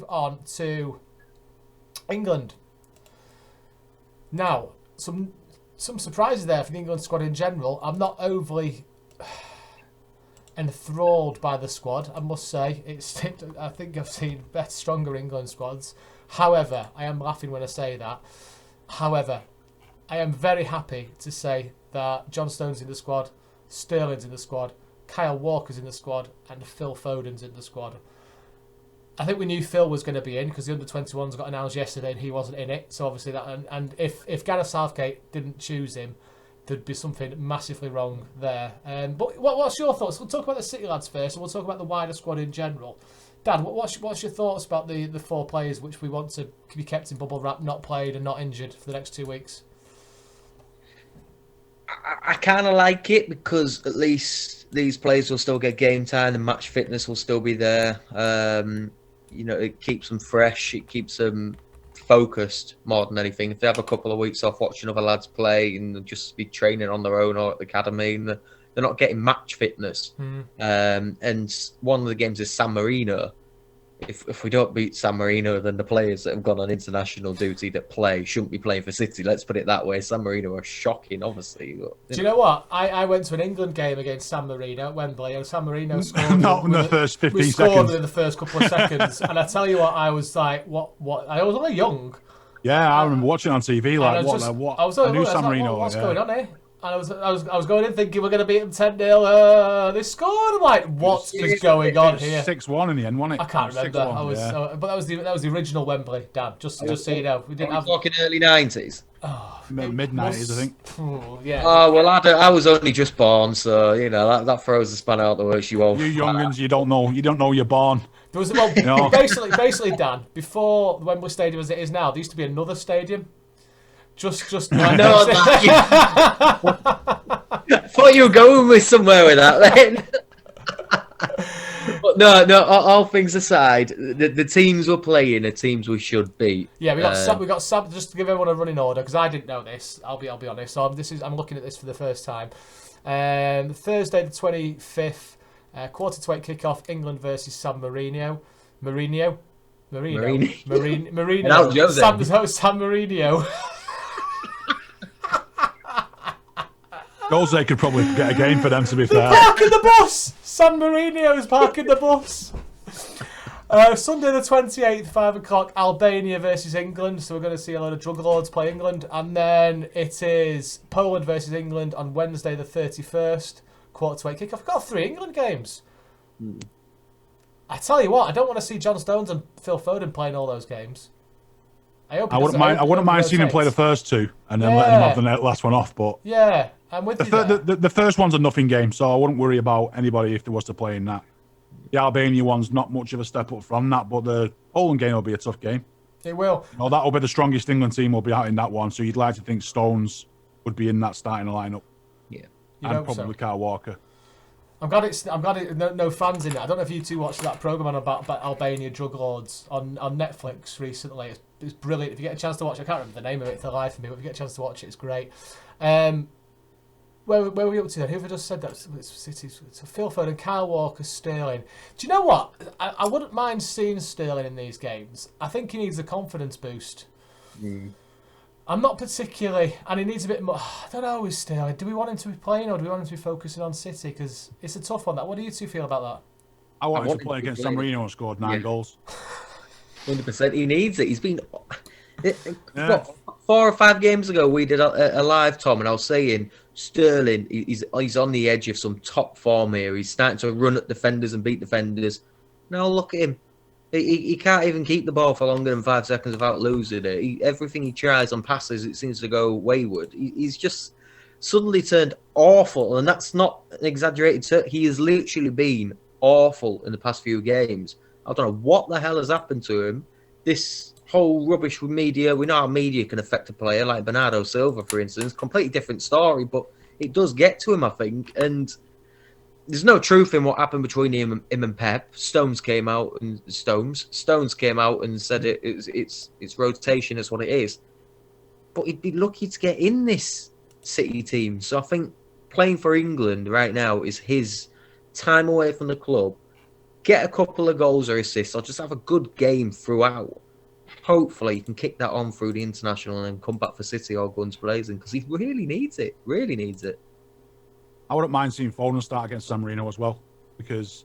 move on to England. Now, some surprises there for the England squad in general. I'm not overly enthralled by the squad, I must say. I think I've seen better, stronger England squads. However, I am laughing when I say that. However, I am very happy to say that John Stones in the squad, Sterling's in the squad, Kyle Walker's in the squad, and Phil Foden's in the squad. I think we knew Phil was going to be in because the under-21s got announced yesterday and he wasn't in it. So obviously that, and if Gareth Southgate didn't choose him, there'd be something massively wrong there. But what's your thoughts? We'll talk about the City lads first, and we'll talk about the wider squad in general. Dan, what's your thoughts about the 4 players which we want to be kept in bubble wrap, not played and not injured for the next 2 weeks? I kind of like it because at least these players will still get game time, and match fitness will still be there. It keeps them fresh, it keeps them focused more than anything. If they have a couple of weeks off watching other lads play and just be training on their own or at the academy, and they're not getting match fitness. And one of the games is San Marino. If we don't beat San Marino, then the players that have gone on international duty that play shouldn't be playing for City. Let's put it that way. San Marino are shocking, obviously. Do you know what? I went to an England game against San Marino at Wembley, and San Marino scored not in the first 15 we scored seconds. In the first couple of seconds. And I tell you what, I was like, what? I was only young. Yeah, I remember watching on TV. Like, I knew San Marino. What's going on here? And I was going in thinking we're going to beat them 10-0. They scored. I'm like, what is going on here? 6-1 in the end, wasn't it? I can't remember. But that was the original Wembley, Dan. Just so you know, we didn't have. Talking early 90s. Oh, mid-90s, I think. Yeah. Oh well, I was only just born, so that throws the span out the works. You youngins, you don't know you're born. There was basically, Dan. Before the Wembley Stadium as it is now, there used to be another stadium. Just I thought you were going with somewhere with that then. But no. All things aside, the teams we're playing are teams we should beat. Yeah, we got Sam. Just to give everyone a running order, because I didn't know this. I'll be honest. So I'm looking at this for the first time. Thursday the 25th, 1:45 kickoff. England versus San Marino. Marino. San Marino. Jose could probably get a game for them, to be fair. Parking the bus! San Marino's parking the bus. Sunday the 28th, 5 o'clock, Albania versus England. So we're going to see a lot of drug lords play England. And then it is Poland versus England on Wednesday the 31st, 1:45 kickoff. We've got 3 England games. I tell you what, I don't want to see John Stones and Phil Foden playing all those games. I wouldn't mind seeing him play the first 2 and then let him have the last one off. But yeah, I'm with you. The first one's a nothing game, so I wouldn't worry about anybody if there was to play in that. The Albania one's not much of a step up from that, but the Poland game will be a tough game. It will. That'll be the strongest England team will be out in that one, so you'd like to think Stones would be in that starting lineup. Yeah, and probably Kyle Walker. I'm glad it's no fans in it. I don't know if you two watched that programme about Albania drug lords on Netflix recently. It's brilliant. If you get a chance to watch it, I can't remember the name of it for the life of me, but if you get a chance to watch it, it's great. Where were we up to then? Who have I just said that? It's Phil Foden, Kyle Walker, Sterling. Do you know what? I wouldn't mind seeing Sterling in these games. I think he needs a confidence boost. I'm not particularly, and he needs a bit more. I don't know with Sterling. Do we want him to be playing or do we want him to be focusing on City? Because it's a tough one. That. What do you two feel about that? I want him to play against San Marino and scored 9 goals. 100%. He needs it. He's been. What, 4 or 5 games ago, we did a live, Tom, and I was saying Sterling, he's on the edge of some top form here. He's starting to run at defenders and beat defenders. Now look at him. He can't even keep the ball for longer than 5 seconds without losing it. Everything he tries on passes, it seems to go wayward. He's just suddenly turned awful, and that's not an exaggerated term. He has literally been awful in the past few games. I don't know what the hell has happened to him. This whole rubbish with media, we know how media can affect a player, like Bernardo Silva, for instance. Completely different story, but it does get to him, I think. And there's no truth in what happened between him and Pep. Stones came out and said it's rotation, is what it is. But he'd be lucky to get in this City team. So I think playing for England right now is his time away from the club get a couple of goals or assists, or just have a good game throughout. Hopefully, he can kick that on through the international and then come back for City all guns blazing because he really needs it. Really needs it. I wouldn't mind seeing Foden start against San Marino as well, because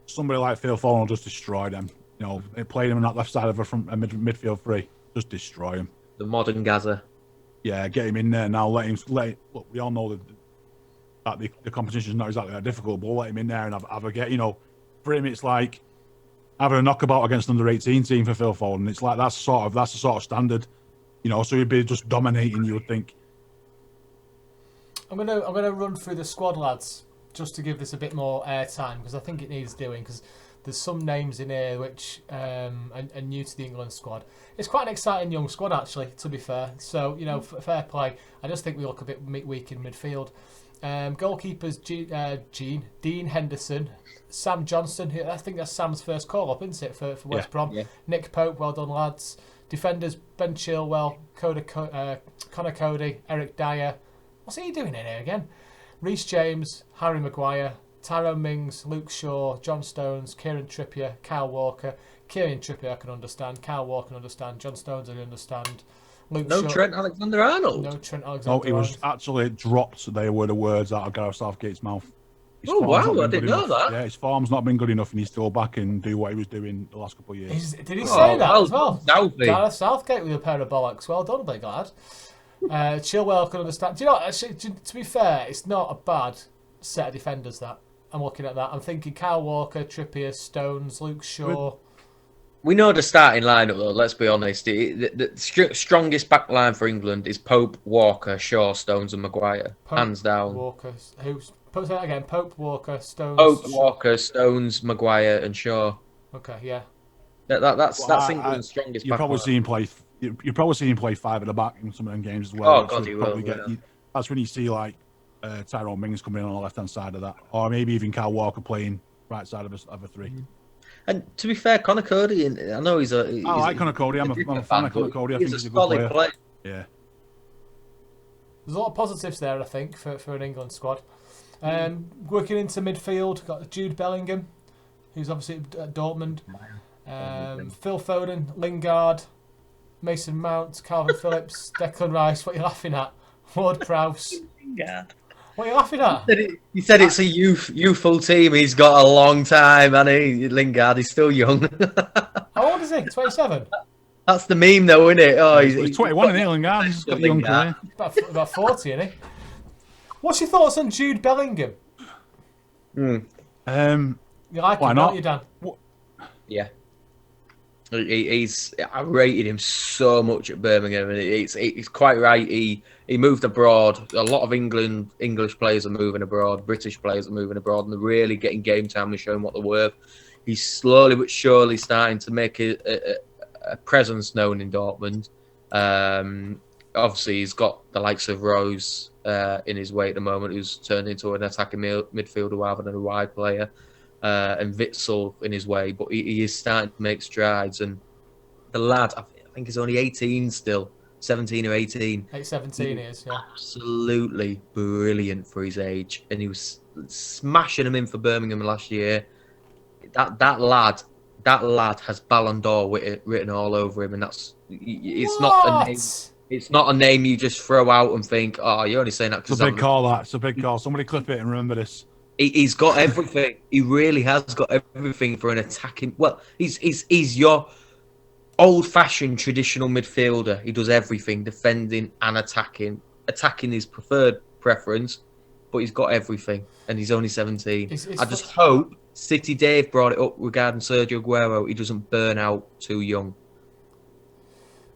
somebody like Phil Foden will just destroy them. You know, playing him on that left side of a midfield three, just destroy him. The modern Gaza. Yeah, get him in there now. Let him. Look, we all know that the competition is not exactly that difficult, but we'll let him in there and have a get. You know, for him, it's like having a knockabout against an under-18 team for Phil Foden. It's like that's the sort of standard. You know, so he'd be just dominating. You would think. I'm gonna run through the squad, lads, just to give this a bit more airtime because I think it needs doing. Because there's some names in here which are new to the England squad. It's quite an exciting young squad, actually, to be fair. So you know, fair play. I just think we look a bit weak in midfield. Goalkeepers: Dean Henderson, Sam Johnson. I think that's Sam's first call up, isn't it, for West Brom? Yeah. Nick Pope, well done, lads. Defenders: Ben Chilwell, Connor Cody, Eric Dyer. What's he doing in here again? Reece James, Harry Maguire, Tyrone Mings, Luke Shaw, John Stones, Kieran Trippier, Kyle Walker. Kieran Trippier I can understand. Kyle Walker can understand. John Stones I can understand. Luke No Shaw, Trent Alexander-Arnold. No Trent Alexander-Arnold. No, he was actually dropped. They were the words out of Gareth Southgate's mouth. His Oh, form's wow, not I been didn't good know enough. that. Yeah, his form's not been good enough, and he's still back and do what he was doing the last couple of years. Did he say that as well? Southgate. Gareth Southgate with a pair of bollocks. Well done, big lad. Chilwell can understand. Do you know what, actually, to be fair, it's not a bad set of defenders that. I'm looking at that. I'm thinking Kyle Walker, Trippier, Stones, Luke Shaw. We know the starting lineup, though, let's be honest. The strongest back line for England is Pope, Walker, Shaw, Stones and Maguire. Pope, Hands down. Walker. Say that again. Pope, Walker, Stones. Pope, Shaw. Walker, Stones, Maguire and Shaw. Okay, yeah. That's England's strongest You'll back probably line. see him play. You'll probably see him play five at the back in some of them games as well. Oh, God, he will, That's when you see like Tyrone Mings coming in on the left hand side of that, or maybe even Kyle Walker playing right side of a three. And to be fair, Connor Cody, I know he's a... I like Connor Cody. I'm a fan of Connor Cody. I think he's a good player. Yeah. There's a lot of positives there, I think, for an England squad. Working into midfield, got Jude Bellingham, who's obviously at Dortmund. Phil Foden, Lingard, Mason Mount, Calvin Phillips, Declan Rice. What are you laughing at? Ward Prowse. Lingard. What are you laughing at? He said it's a youthful team. He's got a long time, and Lingard is still young. How old is he? 27? That's the meme, though, isn't it? Oh, he's 21, isn't he, Lingard? He's got a young career. About 40, isn't he? What's your thoughts on Jude Bellingham? You like why him, not? don't you, Dan? Yeah. I rated him so much at Birmingham, and it's quite right. He moved abroad. A lot of English players are moving abroad. British players are moving abroad, and they're really getting game time and showing what they're worth. He's slowly but surely starting to make a presence known in Dortmund. Obviously, he's got the likes of Rose in his way at the moment, who's turned into an attacking midfielder rather than a wide player. And Witsel in his way, but he is starting to make strides. And the lad, I think he's only 18 still, 17 or 18. 17 he is, yeah. Absolutely brilliant for his age. And he was smashing him in for Birmingham last year. That lad has Ballon d'Or written all over him, and it's not a name you just throw out and think, oh, you're only saying that because it's a big call. It's a big call. Somebody clip it and remember this. He's got everything. He really has got everything for an attacking. Well, he's your old-fashioned traditional midfielder. He does everything, defending and attacking. Attacking is preferred preference, but he's got everything, and he's only 17. I just hope City Dave brought it up regarding Sergio Aguero. He doesn't burn out too young.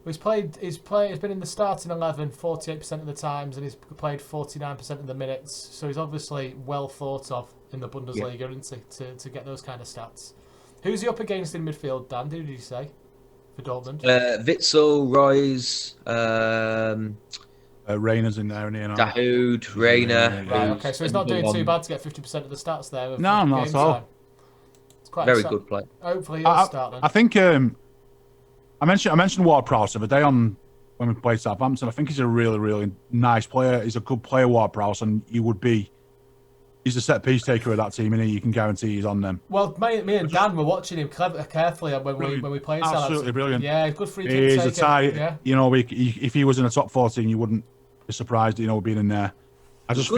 He's been in the starting 11 48% of the times, and he's played 49% of the minutes. So he's obviously well thought of in the Bundesliga, isn't he, to get those kind of stats. Who's he up against in midfield, Dan? Who did you say for Dortmund? Witsel, Royce, Rayner's in there, and Dahoud, Rayner. Right, okay, so he's not doing too bad to get 50% of the stats there. No, not at all. It's quite very good play. Hopefully he'll start then. I think I mentioned Ward-Prowse the other day when we played Southampton. I think he's a really, really nice player. He's a good player, Ward-Prowse, and he would be he's the set piece taker of that team, and you can guarantee he's on them. Well, me and Dan were watching him carefully when we played. Absolutely brilliant. Yeah, good free kick taker. He's a tie. Yeah. You know, if he was in the top 14, you wouldn't be surprised. You know, being in there. I just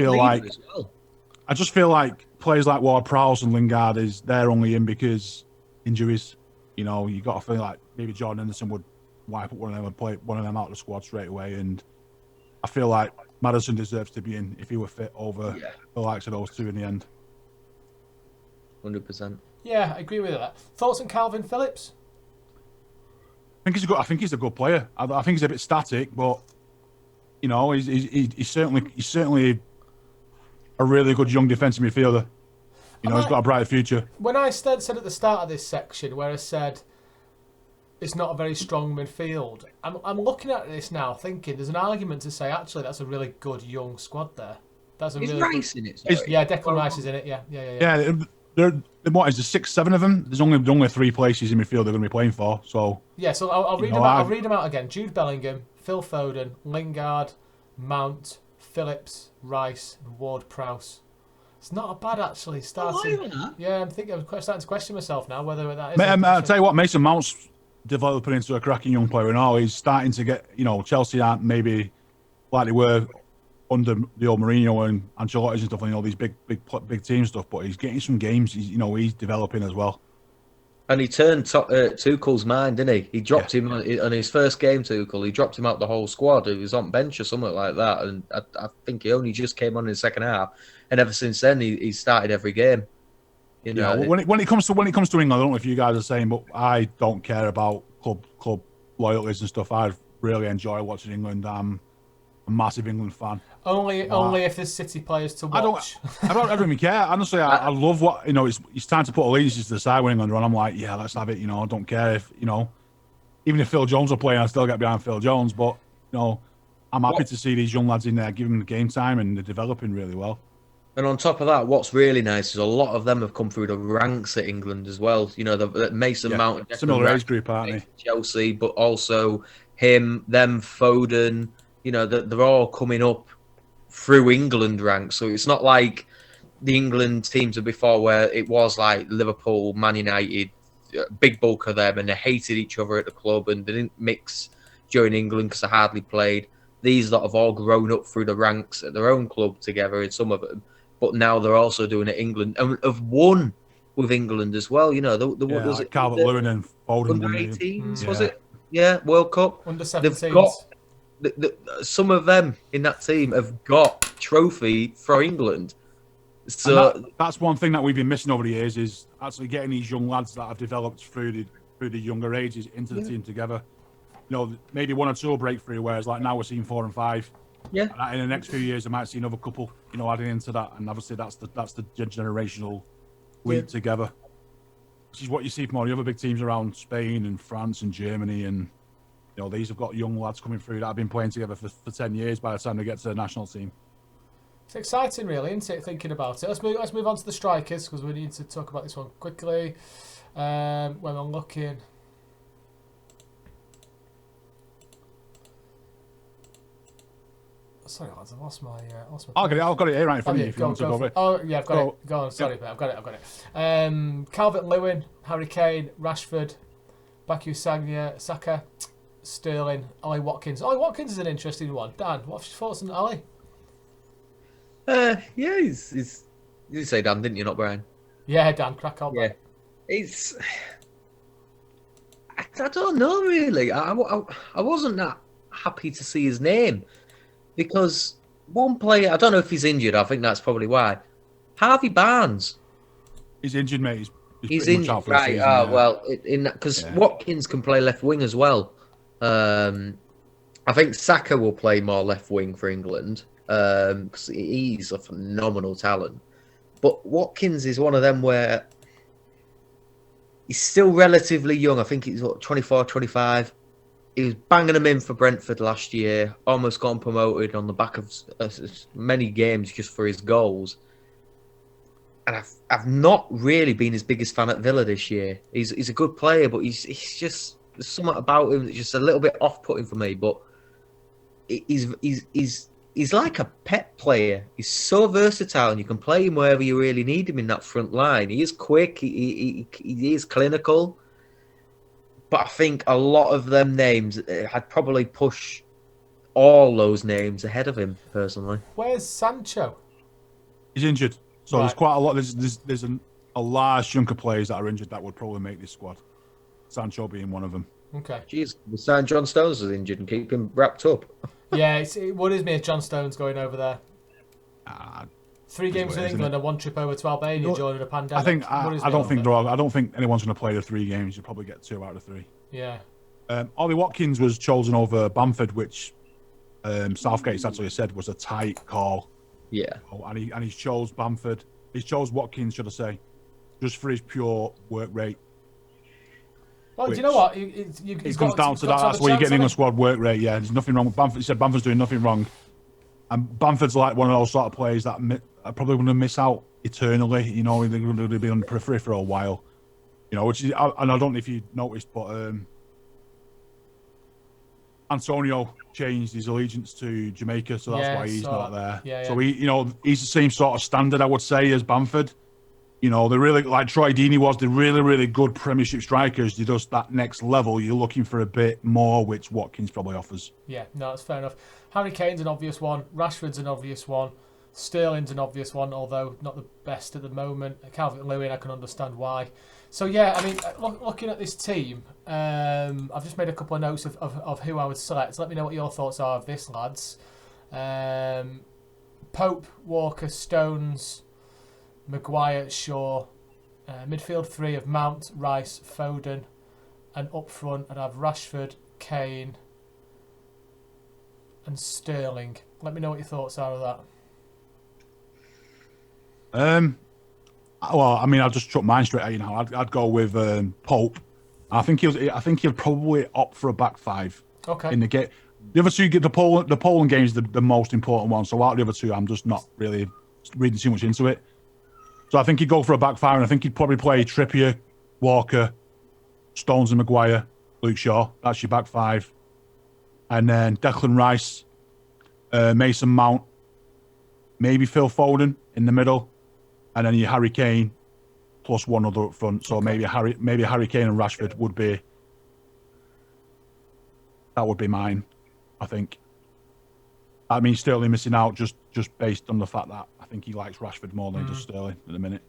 feel like players like Ward-Prowse and Lingard they're only in because injuries. You know, you got to feel like maybe Jordan Henderson would wipe up one of them and play one of them out of the squad straight away. And I feel like Maddison deserves to be in if he were fit over the likes of those two in the end. 100%. Yeah, I agree with that. Thoughts on Calvin Phillips? I think he's a good player. I think he's a bit static, but you know, he's certainly a really good young defensive midfielder. You know, he's got a bright future. When I said at the start of this section, where I said it's not a very strong midfield, I'm looking at this now, thinking there's an argument to say actually that's a really good young squad there. That's a really Rice in it. Sorry. Yeah, Declan Rice is in it. Yeah. Yeah, what is there 6, 7 of them? There's only 3 places in midfield they're going to be playing for. So yeah, so I'll read them out. I'll read them out again. Jude Bellingham, Phil Foden, Lingard, Mount, Phillips, Rice, and Ward-Prowse. It's not a bad actually starting. Yeah, I'm starting to question myself now whether that is. I'll tell you what, Mason Mount's developing into a cracking young player, and all he's starting to get. You know, Chelsea aren't maybe like they were under the old Mourinho and Ancelotti and stuff, and all these big team stuff. But he's getting some games. He's developing as well. And he turned Tuchel's mind, didn't he? He dropped him on his first game, Tuchel. He dropped him out the whole squad. He was on bench or something like that. And I think he only just came on in the second half. And ever since then, he started every game. You know, when it comes to England, I don't know if you guys are the same, but I don't care about club loyalties and stuff. I really enjoy watching England. I'm a massive England fan. Only if there's City players to watch. I don't ever even care. Honestly, I love what It's time to put allegiances to the side when England run. I'm like, yeah, let's have it. You know, I don't care if even if Phil Jones are playing, I still get behind Phil Jones. But I'm happy to see these young lads in there, giving them the game time, and they're developing really well. And on top of that, what's really nice is a lot of them have come through the ranks at England as well. You know, the Mason Mount, similar age group, aren't they? Chelsea, but also them, Foden. You know, they're all coming up through England ranks. So it's not like the England teams of before where it was like Liverpool, Man United, big bulk of them, and they hated each other at the club and they didn't mix during England because they hardly played. These lot have all grown up through the ranks at their own club together, and some of them. But now they're also doing it England and have won with England as well. You know, was it Calvert-Lewin and Foden under 18s? Was it? Yeah, World Cup. Under 17s. They've got some of them in that team have got trophy for England. So that's one thing that we've been missing over the years is actually getting these young lads that have developed through the younger ages into the team together. You know, maybe 1 or 2 will break through, whereas like now we're seeing 4 and 5. Yeah. And in the next few years, I might see another couple, adding into that, and obviously that's the generational lead together, which is what you see from all the other big teams around Spain and France and Germany, and these have got young lads coming through that have been playing together for 10 years by the time they get to the national team. It's exciting, really, isn't it? Thinking about it. Let's move on to the strikers because we need to talk about this one quickly. When I'm looking. Sorry, lads, I've lost my. I've got it here right in front of you. If you want to go Oh, yeah, I've got it. Go on. Sorry, mate, I've got it. Calvert-Lewin, Harry Kane, Rashford, Baku Saka, Sterling, Ollie Watkins. Ollie Watkins is an interesting one. Dan, what's your thoughts on Ollie? Yeah, he's. You say Dan, didn't you, not Brian? Yeah, Dan, crack on. Yeah, I don't know really. I wasn't that happy to see his name because one player, I don't know if he's injured. I think that's probably why. Harvey Barnes. He's injured, mate. He's injured, right? Season, yeah. Well, because Watkins can play left wing as well. I think Saka will play more left wing for England because he's a phenomenal talent. But Watkins is one of them where he's still relatively young. I think he's 24, 25. He was banging them in for Brentford last year. Almost got promoted on the back of many games just for his goals. And I've not really been his biggest fan at Villa this year. He's a good player, but he's just there's something about him that's just a little bit off-putting for me. But he's he's like a pet player. He's so versatile, and you can play him wherever you really need him in that front line. He is quick. He is clinical. But I think a lot of them names, I'd probably push all those names ahead of him personally. Where's Sancho? He's injured, so Right. there's quite a lot. There's a large chunk of players that are injured that would probably make this squad. Sancho being one of them. Okay. Jeez, the sign John Stones was injured and keep him wrapped up. Yeah, it worries me if John Stone's going over there. 3 games weird, with England and 1 trip over to Albania during a pandemic. I don't think anyone's going to play the 3 games. You'll probably get 2 out of 3. Yeah. Ollie Watkins was chosen over Bamford, which Southgate's actually said was a tight call. Yeah. And he chose Bamford. He chose Watkins, should I say, just for his pure work rate. Well, do you know what? It comes down to that. That's where you get an England squad work rate. Yeah, there's nothing wrong with Bamford. He said Bamford's doing nothing wrong. And Bamford's like one of those sort of players that are probably going to miss out eternally. You know, they're going to be on the periphery for a while. You know, which is, and I don't know if you noticed, but Antonio changed his allegiance to Jamaica, so that's why he's not there. Yeah, so he's the same sort of standard, I would say, as Bamford. You know, they're really like Troy Deeney was. They're really, really good Premiership strikers. They're just that next level. You're looking for a bit more, which Watkins probably offers. Yeah, no, that's fair enough. Harry Kane's an obvious one. Rashford's an obvious one. Sterling's an obvious one, although not the best at the moment. Calvert-Lewin, I can understand why. So yeah, I mean, looking at this team, I've just made a couple of notes of who I would select. Let me know what your thoughts are of this, lads. Pope, Walker, Stones, Maguire, Shaw, midfield 3 of Mount, Rice, Foden, and up front I'd have Rashford, Kane, and Sterling. Let me know what your thoughts are of that. Well, I mean, I'll just chuck mine straight out. You know, I'd go with Pope. I think he'll probably opt for a back 5. Okay. In the game, the other 2, the Poland game is the most important one. So out of the other 2, I'm just not really reading too much into it. So I think he'd go for a back 5, and I think he'd probably play Trippier, Walker, Stones and Maguire, Luke Shaw. That's your back 5. And then Declan Rice, Mason Mount, maybe Phil Foden in the middle, and then your Harry Kane plus one other up front. So maybe Harry Kane and Rashford would be mine, I think. I mean, Sterling missing out just based on the fact that I think he likes Rashford more than he does Sterling at the minute.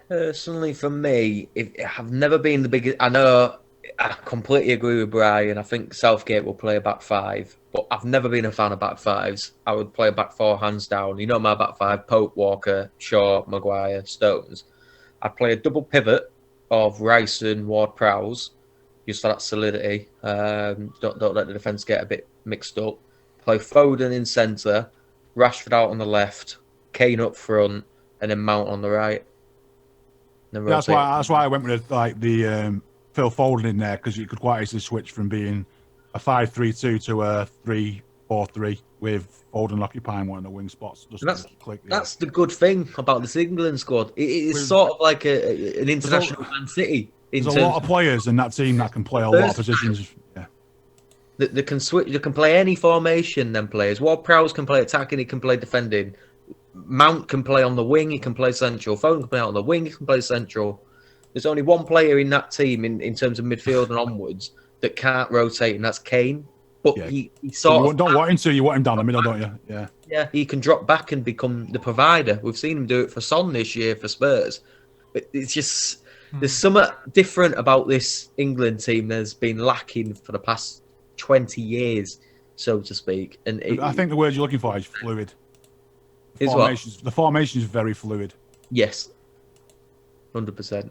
Personally, for me, I've never been the biggest. I know I completely agree with Brian. I think Southgate will play a back 5, but I've never been a fan of back 5s. I would play a back 4 hands down. You know my back 5: Pope, Walker, Shaw, Maguire, Stones. I'd play a double pivot of Rice and Ward-Prowse, just for that solidity. Don't let the defence get a bit mixed up. Play Foden in centre, Rashford out on the left, Kane up front, and then Mount on the right. That's why I went with the Phil Foden in there, because you could quite easily switch from being a 5-3-2 to a 3-4-3 with Foden occupying one of the wing spots. That's the good thing about this England squad. It's sort of like an international Man City. There's a lot of players in that team that can play a lot of positions. Yeah. They can switch. They can play any formation. Them players. Ward-Prowse can play attacking. He can play defending. Mount can play on the wing. He can play central. Foden can play out on the wing. He can play central. There's only one player in that team in terms of midfield and onwards that can't rotate, and that's Kane. But he sort of don't want him to. You want him down the middle, don't you? Yeah. Yeah, he can drop back and become the provider. We've seen him do it for Son this year for Spurs. It's just there's something different about this England team that's been lacking for the past 20 years, so to speak. And I think the word you're looking for is fluid. The formation is very fluid. Yes, 100%.